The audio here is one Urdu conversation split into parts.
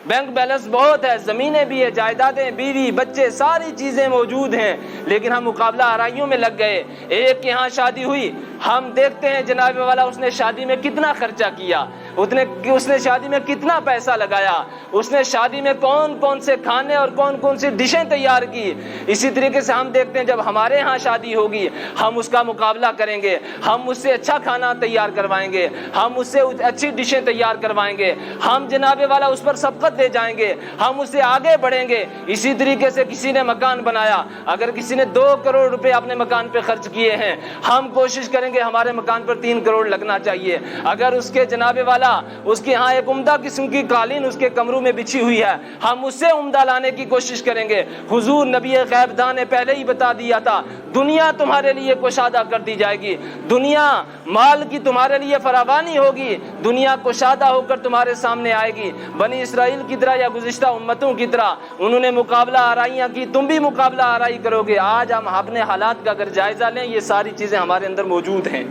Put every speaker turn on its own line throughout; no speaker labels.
بینک بیلنس بہت ہے، زمینیں بھی ہے، جائیدادیں، بیوی، بچے، ساری چیزیں موجود ہیں، لیکن ہم مقابلہ آرائیوں میں لگ گئے۔ ایک کے ہاں شادی ہوئی، ہم دیکھتے ہیں جناب والا اس نے شادی میں کتنا خرچہ کیا، اس نے شادی میں کتنا پیسہ لگایا، اس نے شادی میں کون کون سے کھانے اور کون کون سی ڈشیں تیار کی۔ اسی طریقے سے ہم دیکھتے ہیں جب ہمارے ہاں شادی ہوگی ہم اس کا مقابلہ کریں گے، ہم اس سے اچھا کھانا تیار کروائیں گے، ہم اس سے اچھی ڈشیں تیار کروائیں گے، ہم جناب والا اس پر سبقت دے جائیں گے، ہم اس سے آگے بڑھیں گے۔ اسی طریقے سے کسی نے مکان بنایا، اگر کسی نے 2 کروڑ روپے اپنے مکان پہ خرچ کیے ہیں، ہم کوشش کریں گے ہمارے مکان پر 3 کروڑ لگنا چاہیے۔ اگر اس کے جناب والا اس کے ہاں ایک عمدہ قسم کی قالین اس کے کمروں میں بچھی ہوئی ہے، ہم اس سے عمدہ لانے کی کوشش کریں گے۔ حضور نبی غیب داں نے پہلے ہی بتا دیا تھا، دنیا تمہارے لیے کشادہ کر دی جائے گی، دنیا مال کی تمہارے لیے فراوانی ہوگی، دنیا کشادہ ہو کر تمہارے سامنے آئے گی۔ بنی اسرائیل کی طرح یا گزشتہ امتوں کی طرح انہوں نے مقابلہ آرائیاں کی، تم بھی مقابلہ آرائی کرو گے۔ آج ہم اپنے حالات کا اگر جائزہ لیں، یہ ساری چیزیں ہمارے اندر موجود ہیں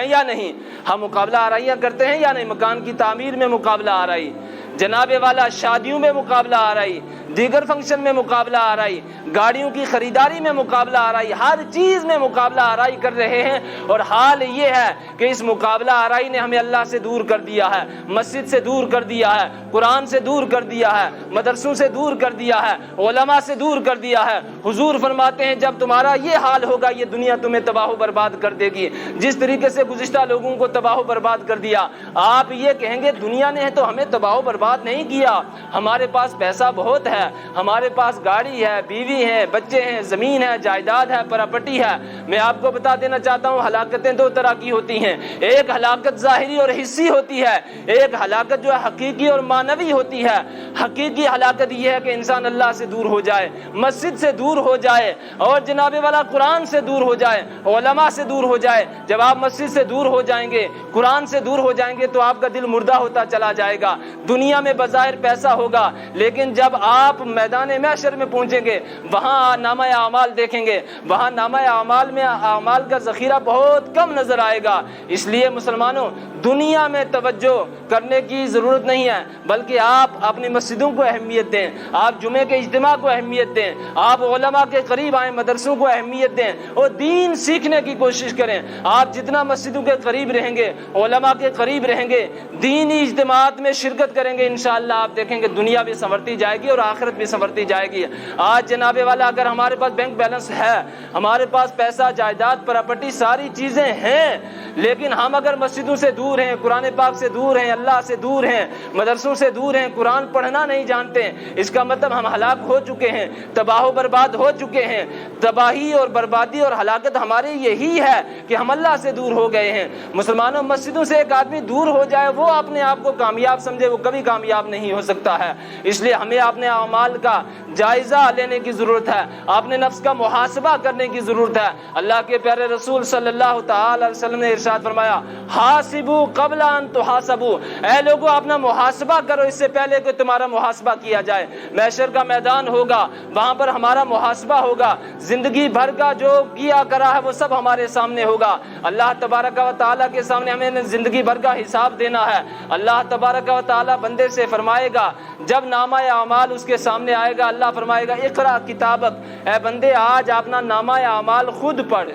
یا نہیں؟ ہم مقابلہ آرائیاں کرتے ہیں یا نہیں؟ مکان کی تعمیر میں مقابلہ آرائی، جناب والا شادیوں میں مقابلہ آرائی، دیگر فنکشن میں مقابلہ آرائی، گاڑیوں کی خریداری میں مقابلہ آرائی، ہر چیز میں مقابلہ آرائی کر رہے ہیں۔ اور حال یہ ہے کہ اس مقابلہ آرائی نے ہمیں اللہ سے دور کر دیا ہے، مسجد سے دور کر دیا ہے، قرآن سے دور کر دیا ہے، مدرسوں سے دور کر دیا ہے، علماء سے دور کر دیا ہے۔ حضور فرماتے ہیں جب تمہارا یہ حال ہوگا یہ دنیا تمہیں تباہ و برباد کر دے گی، جس طریقے سے گزشتہ لوگوں کو تباہ و برباد کر دیا۔ آپ یہ کہیں گے دنیا نے تو ہمیں تباہ و برباد نہیں کیا، ہمارے پاس پیسہ بہت ہے، ہمارے پاس گاڑی ہے، بیوی ہے، بچے ہیں، زمین ہے، جائیداد ہے، پراپرٹی ہے۔ میں آپ کو بتا دینا چاہتا ہوں ہلاکتیں 2 طرح کی ہوتی ہیں، ایک ہلاکت ظاہری اور حسی ہوتی ہے، ایک ہلاکت جو ہے حقیقی اور معنوی ہوتی ہے۔ حقیقی ہلاکت یہ ہے کہ انسان اللہ سے دور ہو جائے، مسجد سے دور ہو جائے، اور جناب والا قرآن سے دور ہو جائے، علماء سے دور ہو جائے۔ جب آپ مسجد سے دور ہو جائیں گے، قرآن سے دور ہو جائیں گے تو آپ کا دل مردہ ہوتا چلا جائے گا۔ دنیا میں بظاہر پیسہ ہوگا، لیکن جب آپ میدان محشر میں پہنچیں گے وہاں نامہ اعمال دیکھیں گے، وہاں نامہ اعمال میں اعمال کا ذخیرہ بہت کم نظر آئے گا۔ اس لیے مسلمانوں دنیا میں توجہ کرنے کی ضرورت نہیں ہے، بلکہ آپ اپنی مسجدوں کو اہمیت دیں، آپ جمعے کے اجتماع کو اہمیت دیں، آپ علماء کے قریب آئیں، مدرسوں کو اہمیت دیں اور دین سیکھنے کی کوشش کریں۔ آپ جتنا مسجدوں کے قریب رہیں گے، علماء کے قریب رہیں گے، دینی اجتماعات میں شرکت کریں گے، انشاءاللہ آپ دیکھیں گے دنیا بھی سنورتی جائے گی اور آخرت بھی سنورتی جائے گی۔ آج جناب والا اگر ہمارے پاس بینک بیلنس ہے، ہمارے پاس پیسہ، جائیداد، پراپرٹی، ساری چیزیں ہیں، لیکن ہم اگر مسجدوں سے دور ہیں، قرآن پاک سے دور ہیں، اللہ سے دور ہیں، مدرسوں سے دور ہیں، قرآن پڑھنا نہیں جانتے، اس کا مطلب ہم ہلاک ہو چکے ہیں، تباہ و برباد ہو چکے ہیں۔ تباہی اور بربادی اور ہلاکت ہمارے یہی ہے کہ ہم اللہ سے دور ہو گئے ہیں۔ مسلمانوں مسجدوں سے ایک آدمی دور ہو جائے وہ اپنے آپ کو کامیاب سمجھے، وہ کبھی کامیاب نہیں ہو سکتا ہے۔ اس لیے ہمیں اپنے اعمال کا جائزہ لینے کی ضرورت ہے، اپنے نفس کا محاسبہ کرنے کی ضرورت ہے۔ اللہ کے پیارے رسول صلی اللہ تعالی علیہ وسلم نے ارشاد فرمایا حاسبوا قبل ان تحاسبوا، اے لوگوں اپنا محاسبہ کرو اس سے پہلے کہ تمہارا محاسبہ کیا جائے۔ محشر کا میدان ہوگا، وہاں پر ہمارا محاسبہ ہوگا، زندگی بھر کا جو کیا کرا ہے وہ سب ہمارے سامنے ہوگا۔ اللہ تبارک و تعالیٰ کے سامنے ہمیں زندگی بھر کا حساب دینا ہے۔ اللہ تبارک و تعالیٰ بندے سے فرمائے گا جب نامہ اعمال اس کے سامنے آئے گا، اللہ فرمائے گا اقرا کتابک، اے بندے آج اپنا نامہ اعمال خود پڑھ۔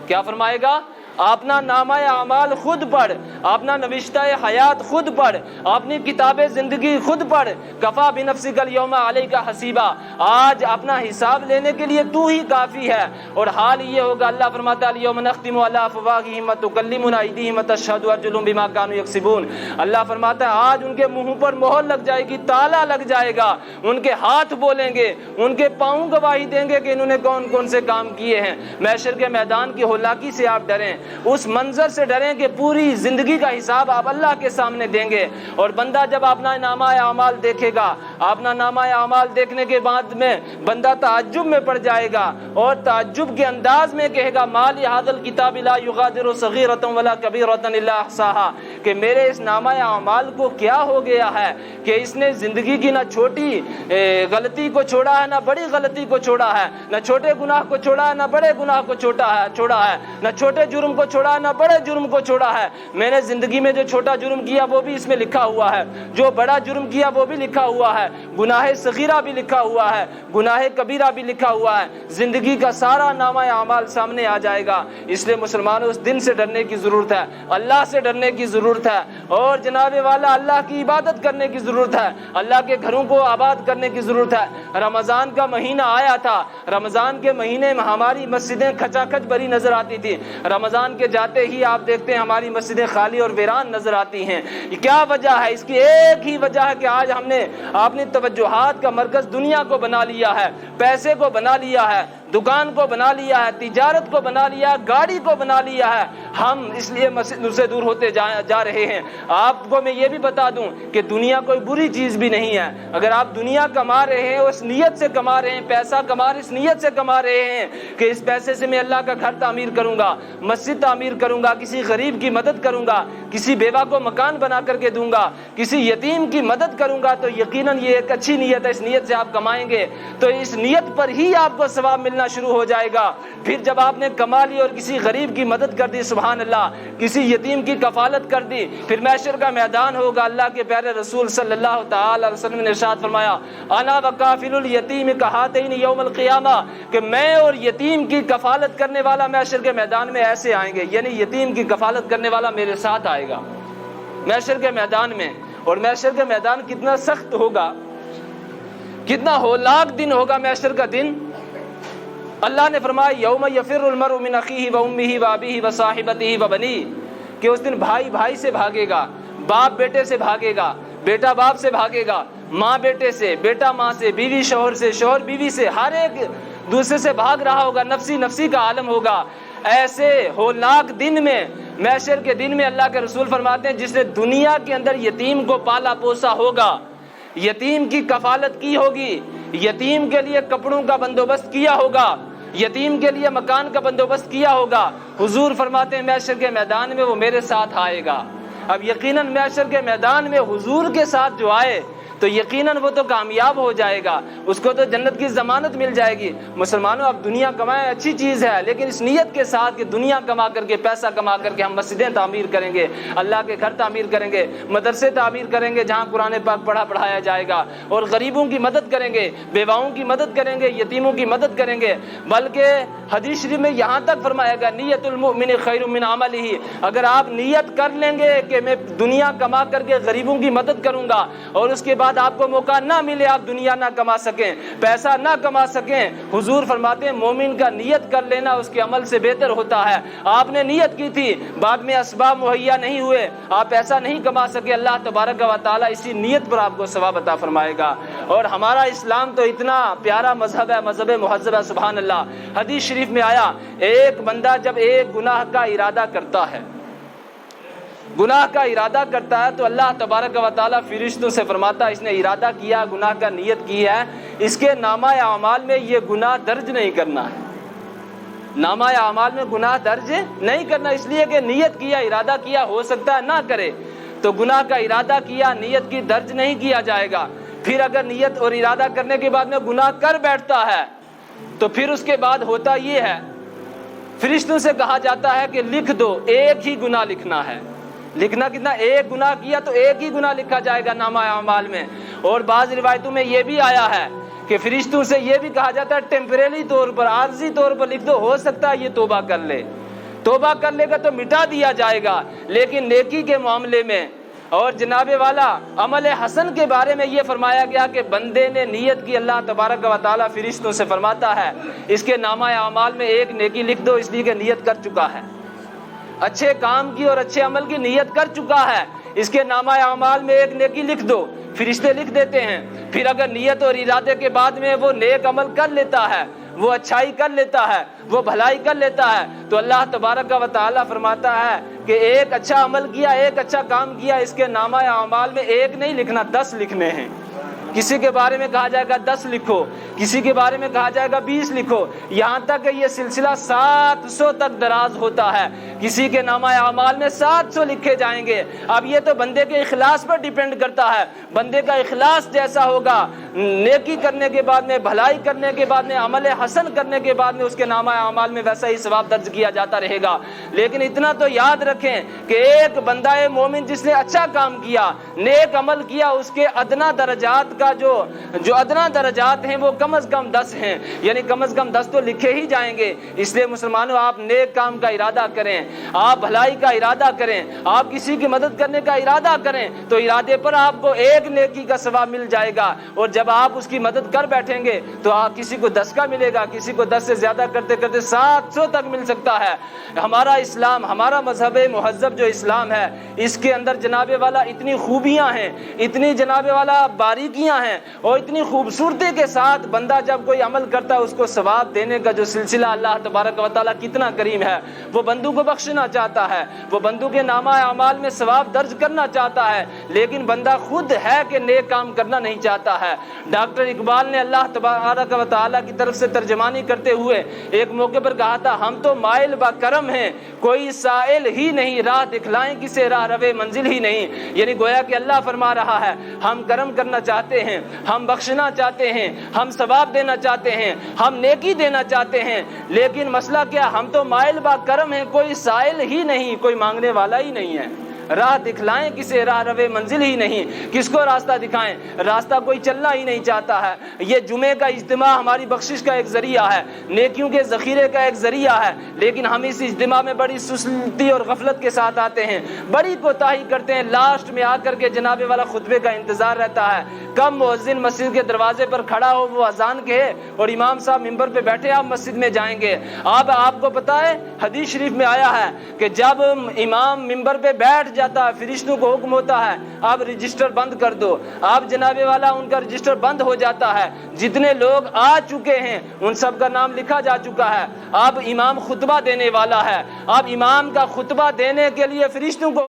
کیا فرمائے گا؟ اپنا نامہ اعمال خود پڑھ، اپنا نوشتہ حیات خود پڑھ، اپنی کتاب زندگی خود پڑھ۔ کفا بنفسک الیوم علیک حسیبا، آج اپنا حساب لینے کے لیے تو ہی کافی ہے۔ اور حال یہ ہوگا، اللہ فرماتا ہے الیوم نختم علی افواہہم وتکلمنا ایدیہم وتشہد ارجلہم بما کانوا یکسبون، اللہ فرماتا ہے آج ان کے منہوں پر مہر لگ جائے گی، تالا لگ جائے گا، ان کے ہاتھ بولیں گے، ان کے پاؤں گواہی دیں گے کہ انہوں نے کون کون سے کام کیے ہیں۔ محشر کے میدان کی ہلاکی سے آپ ڈریں، اس منظر سے ڈریں کہ پوری زندگی کا حساب آپ اللہ کے سامنے دیں گے۔ اور بندہ جب اپنا نامہ اعمال دیکھے گا، اپنا نامہ اعمال دیکھنے کے بعد میں بندہ تعجب میں پڑ جائے گا اور تعجب کے انداز میں کہے گا ما لی ھذا الکتاب لا یغادر صغیرۃ ولا کبیرۃ الا احصاھا، کہ میرے اس نامہ اعمال کو کیا ہو گیا ہے کہ اس نے زندگی کی نہ چھوٹی غلطی کو چھوڑا ہے، نہ بڑی غلطی کو چھوڑا ہے، نہ چھوٹے گناہ کو چھوڑا ہے، نہ بڑے گناہ کو چھوڑا ہے، نہ چھوٹے جرم جرم کو چھوڑا ہے نہ بڑے جرم کو چھوڑا ہے. میں نے زندگی میں جو چھوٹا جرم کیا وہ بھی اس میں لکھا ہوا ہے, جو بڑا جرم کیا وہ بھی لکھا ہوا ہے, گناہ صغیرہ بھی لکھا ہوا ہے, گناہ کبیرہ بھی لکھا ہوا ہے. زندگی کا سارا نامہ اعمال سامنے آ جائے گا. اس لیے مسلمانوں اس دن سے ڈرنے کی ضرورت ہے, اللہ سے ڈرنے کی ضرورت ہے, اور جناب والا اللہ کی عبادت کرنے کی ضرورت ہے, اللہ کے گھروں کو آباد کرنے کی ضرورت ہے. رمضان کا مہینہ آیا تھا, رمضان کے مہینے میں ہماری مسجدیں کھچا کھچ بھری نظر آتی تھی. رمضان کے جاتے ہی آپ دیکھتے ہیں ہماری مسجدیں خالی اور ویران نظر آتی ہیں. کیا وجہ ہے؟ اس کی ایک ہی وجہ ہے کہ آج ہم نے اپنی توجہات کا مرکز دنیا کو بنا لیا ہے, پیسے کو بنا لیا ہے, دکان کو بنا لیا ہے, تجارت کو بنا لیا ہے, گاڑی کو بنا لیا ہے. ہم اس لیے مسجد سے دور ہوتے جا رہے ہیں. آپ کو میں یہ بھی بتا دوں کہ دنیا کوئی بری چیز بھی نہیں ہے. اگر آپ دنیا کما رہے ہیں اس نیت سے کما رہے ہیں, پیسہ کما رہے اس نیت سے کما رہے ہیں کہ اس پیسے سے میں اللہ کا گھر تعمیر کروں گا, مسجد تعمیر کروں گا, کسی غریب کی مدد کروں گا, کسی بیوہ کو مکان بنا کر کے دوں گا, کسی یتیم کی مدد کروں گا, تو یقیناً یہ ایک اچھی نیت ہے. اس نیت سے آپ کمائیں گے تو اس نیت پر ہی آپ کو ثواب ملنا شروع ہو جائے گا. پھر جب آپ نے کما لی اور کسی غریب کی مدد کر دی, سبحان اللہ, کسی یتیم کی کفالت کر دی, پھر محشر کا میدان ہوگا. اللہ کے پیارے رسول صلی اللہ تعالی علیہ وسلم نے ارشاد فرمایا, انا وکافل الیتیم کہاتین یوم القیامہ, کہ میں اور یتیم کی کفالت کرنے والا محشر کے میدان میں ایسے آئیں گے. یعنی یتیم کی کفالت کرنے والا میرے ساتھ آئے گا محشر کے میدان میں. اور محشر کا میدان کتنا سخت ہوگا, کتنا ہولناک دن ہوگا محشر کا دن. اللہ نے فرمایا یوم یفر المرء من اخیہ وامہ وابیہ وصاحبتہ وبنیہ, کہ اس دن بھائی بھائی سے بھاگے گا, باپ بیٹے سے بھاگے گا, بیٹا باپ سے بھاگے گا, ماں بیٹے سے, بیٹا ماں سے, بیوی شوہر سے, شوہر بیوی سے, ہر ایک دوسرے سے بھاگ رہا ہوگا. نفسی نفسی کا عالم ہوگا. ایسے ہولناک دن میں, محشر کے دن میں, اللہ کے رسول فرماتے ہیں جس نے دنیا کے اندر یتیم کو پالا پوسا ہوگا, یتیم کی کفالت کی ہوگی, یتیم کے لیے کپڑوں کا بندوبست کیا ہوگا, یتیم کے لیے مکان کا بندوبست کیا ہوگا, حضور فرماتے ہیں محشر کے میدان میں وہ میرے ساتھ آئے گا. اب یقیناً محشر کے میدان میں حضور کے ساتھ جو آئے تو یقیناً وہ تو کامیاب ہو جائے گا, اس کو تو جنت کی ضمانت مل جائے گی. مسلمانوں, اب دنیا کمائیں اچھی چیز ہے, لیکن اس نیت کے ساتھ کہ دنیا کما کر کے, پیسہ کما کر کے ہم مسجدیں تعمیر کریں گے, اللہ کے گھر تعمیر کریں گے, مدرسے تعمیر کریں گے جہاں قرآن پاک پڑھایا جائے گا, اور غریبوں کی مدد کریں گے, بیواؤں کی مدد کریں گے, یتیموں کی مدد کریں گے. بلکہ حدیث شریف میں یہاں تک فرمایا گیا نیت المؤمن خیر من عملہ, اگر آپ نیت کر لیں گے کہ میں دنیا کما کر کے غریبوں کی مدد کروں گا, اور اس کے بعد آپ کو موقع نہ ملے, آپ دنیا نہ کما سکیں, پیسہ نہ کما سکیں, حضور فرماتے ہیں مومن کا نیت کر لینا اس کے عمل سے بہتر ہوتا ہے. آپ نے نیت کی تھی, بعد میں اسباب مہیا نہیں ہوئے, آپ پیسہ نہیں کما سکے, اللہ تبارک و تعالیٰ اسی نیت پر آپ کو ثواب عطا فرمائے گا. اور ہمارا اسلام تو اتنا پیارا مذہب ہے, مذہب مہذب ہے, سبحان اللہ. حدیث شریف میں آیا, ایک بندہ جب ایک گناہ کا ارادہ کرتا ہے, گناہ کا ارادہ کرتا ہے, تو اللہ تبارک و تعالیٰ فرشتوں سے فرماتا ہے اس نے ارادہ کیا, گناہ کا نیت کی ہے, اس کے نامہ اعمال میں یہ گناہ درج نہیں کرنا ہے. نامہ اعمال میں گناہ درج نہیں کرنا, اس لیے کہ نیت کیا, ارادہ کیا, ہو سکتا ہے نہ کرے, تو گناہ کا ارادہ کیا, نیت کی, درج نہیں کیا جائے گا. پھر اگر نیت اور ارادہ کرنے کے بعد میں گناہ کر بیٹھتا ہے تو پھر اس کے بعد ہوتا یہ ہے, فرشتوں سے کہا جاتا ہے کہ لکھ دو, ایک ہی گناہ لکھنا ہے. لکھنا کتنا, ایک گناہ کیا تو ایک ہی گناہ لکھا جائے گا نامہ اعمال میں. اور بعض روایتوں میں یہ بھی آیا ہے کہ فرشتوں سے یہ بھی کہا جاتا ہے ٹیمپریری طور پر, عارضی طور پر لکھ دو, ہو سکتا ہے یہ توبہ کر لے, توبہ کر لے گا تو مٹا دیا جائے گا. لیکن نیکی کے معاملے میں اور جناب والا عمل حسن کے بارے میں یہ فرمایا گیا کہ بندے نے نیت کی, اللہ تبارک و تعالیٰ فرشتوں سے فرماتا ہے اس کے نامہ اعمال میں ایک نیکی لکھ دو, اس لیے کہ نیت کر چکا ہے, اچھے کام کی اور اچھے عمل کی نیت کر چکا ہے, اس کے نامہ اعمال میں ایک نیکی لکھ دو. فرشتے لکھ دیتے ہیں. پھر اگر نیت اور ارادے کے بعد میں وہ نیک عمل کر لیتا ہے, وہ اچھائی کر لیتا ہے, وہ بھلائی کر لیتا ہے, تو اللہ تبارک و تعالیٰ فرماتا ہے کہ ایک اچھا عمل کیا, ایک اچھا کام کیا, اس کے نامہ اعمال میں ایک نہیں لکھنا, 10 لکھنے ہیں. کسی کے بارے میں کہا جائے گا 10 لکھو, کسی کے بارے میں کہا جائے گا 20 لکھو, یہاں تک کہ یہ سلسلہ 700 تک دراز ہوتا ہے. کسی کے نامہ اعمال میں 700 لکھے جائیں گے. اب یہ تو بندے کے اخلاص پر ڈیپینڈ کرتا ہے, بندے کا اخلاص جیسا ہوگا, نیکی کرنے کے بعد میں, بھلائی کرنے کے بعد میں, عمل حسن کرنے کے بعد میں اس کے نامہ اعمال میں ویسا ہی ثواب درج کیا جاتا رہے گا. لیکن اتنا تو یاد رکھیں کہ ایک بندہ مومن جس نے اچھا کام کیا, نیک عمل کیا, اس کے ادنا درجات کا جو ادنا درجات ہیں وہ کم از کم 10 ہیں, یعنی کم از کم 10 تو لکھے ہی جائیں گے. اس لیے مسلمانوں, آپ نیک کام کا ارادہ کریں, آپ بھلائی کا ارادہ کریں, آپ کسی کی مدد کرنے کا ارادہ کریں, تو ارادے پر آپ کو ایک نیکی کا ثواب مل جائے گا. اور جب آپ اس کی مدد کر بیٹھیں گے تو آپ کسی کو 10 کا ملے گا, کسی کو 10 سے زیادہ کرتے کرتے 700 تک مل سکتا ہے. ہمارا اسلام, ہمارا مذہب مہذب جو اسلام ہے, اس کے اندر جناب والا اتنی خوبیاں ہیں, اتنی جناب والا باریکیاں ہیں, اور اتنی خوبصورتی کے ساتھ بندہ جب کوئی عمل کرتا ہے اس کو ثواب دینے کا جو سلسلہ اللہ تبارک و تعالیٰ کتنا کریم ہے. وہ بندوں کو بخشنا چاہتا ہے, وہ بندوں کے نامہ اعمال میں ثواب درج کرنا چاہتا ہے, لیکن بندہ خود ہے کہ نیک کام کرنا نہیں چاہتا ہے. ڈاکٹر اقبال نے اللہ تبارک و تعالیٰ کی طرف سے ترجمانی کرتے ہوئے ایک موقع پر کہا تھا, ہم تو مائل با کرم ہیں, کوئی سائل ہی نہیں, راہ دکھلائیں کسے راہ روے منزل ہی نہیں. یعنی گویا کہ اللہ فرما رہا ہے, ہم کرم کرنا چاہتے ہیں, ہم بخشنا چاہتے ہیں, ہم ثواب دینا چاہتے ہیں, ہم نیکی دینا چاہتے ہیں, لیکن مسئلہ کیا, ہم تو مائل با کرم ہیں, کوئی سائل ہی نہیں, کوئی مانگنے والا ہی نہیں ہے. راہ دکھلائیں کسے راہ روے منزل ہی نہیں, کس کو راستہ دکھائیں, راستہ کوئی چلنا ہی نہیں چاہتا ہے. یہ جمعے کا اجتماع ہماری بخشش کا ایک ذریعہ ہے, نیکیوں کے ذخیرے کا ایک ذریعہ ہے, لیکن ہم اس اجتماع میں بڑی سستی اور غفلت کے ساتھ آتے ہیں, بڑی کوتاہی کرتے ہیں. لاسٹ میں آ کر کے جناب والا خطبے کا انتظار رہتا ہے, کب مؤذن مسجد کے دروازے پر کھڑا ہو, وہ اذان کہے اور امام صاحب ممبر پہ بیٹھے, آپ مسجد میں جائیں گے. آپ کو پتہ ہے حدیث شریف میں آیا ہے کہ جب امام ممبر پہ بیٹھ جاتا ہے, فرشتوں کو حکم ہوتا ہے آپ رجسٹر بند کر دو. آپ جناب والا ان کا رجسٹر بند ہو جاتا ہے, جتنے لوگ آ چکے ہیں ان سب کا نام لکھا جا چکا ہے. اب امام خطبہ دینے والا ہے, اب امام کا خطبہ دینے کے لیے فرشتوں کو